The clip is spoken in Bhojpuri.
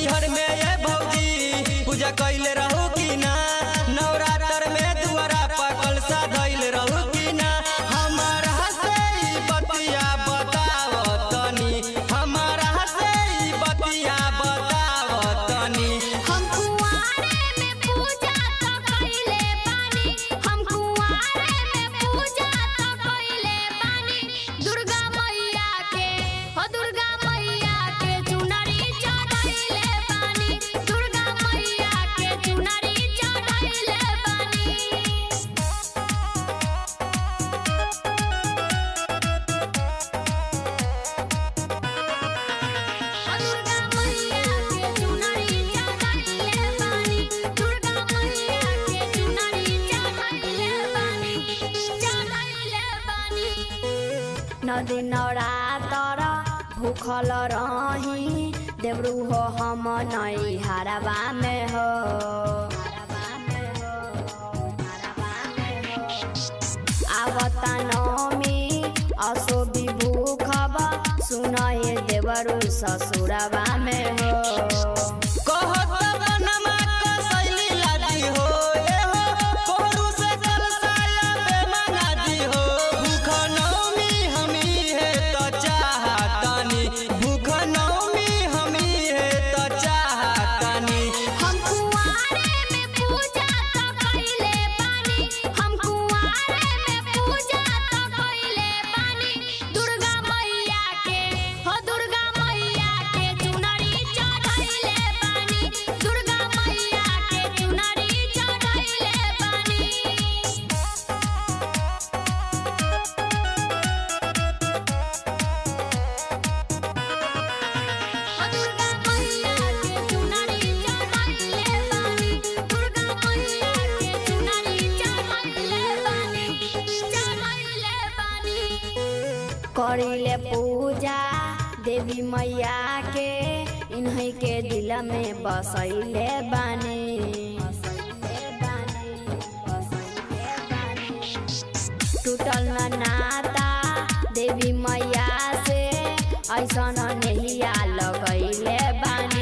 नैहर में ये भौजी पूजा कैले रहू कि ना, नवरात्र में दुआरा पर कलसा धइल रहू कि ना। हमारा से ई बतिया बताव तनी, हमारा से ई बतिया बताव तनी। हम कुंवारे में पूजा तो कइले बानी, हम कुंवारे में पूजा तो कइले बानी। दुर्गा मैया के हो दुर्गा मैया के चुनरी चढ़ाइले बानी, दुर्गा मैया के चुनरी चढ़ाइले बानी। दुर्गा मैया के चुनरी चढ़ाइले बानी, दुर्गा मैया के चुनरी चढ़ाइले बानी, चढ़ाइले बानी। नदी नवरात्र भूखल रही, देवरू हो हम नैहरवा में हो। आवता नवमी असो भी भूखब, सुनए देवरू ससुरवा में हो। कहत बनमा कसैली लादी हो, ए हो कोहरू से कलसाया बे मंगादी हो। भूख नवमी हमी है त चाहतानी, भूख नवमी हमी है त चाहतानी। हम कुंवारे में पूजा तो कइले बानी, हम कुंवारे में पूजा तो कइले बानी। दुर्गा मैया के हो दुर्गा मैया के चुनरी चढ़ाइले बानी, दुर्गा मैया के चुनरी चढ़ाइले बानी। दुर्गा मैया के चुनरी चढ़ाइले बानी, दुर्गा मैया के चुनरी चढ़ाइले बानी, चढ़ाइले बानी। करिले पूजा देवी मैया के, इन्हीं के दिल में बसैले बानी। टूटल न नाता देवी मैया से, ऐसन नहिया लगैले बानी।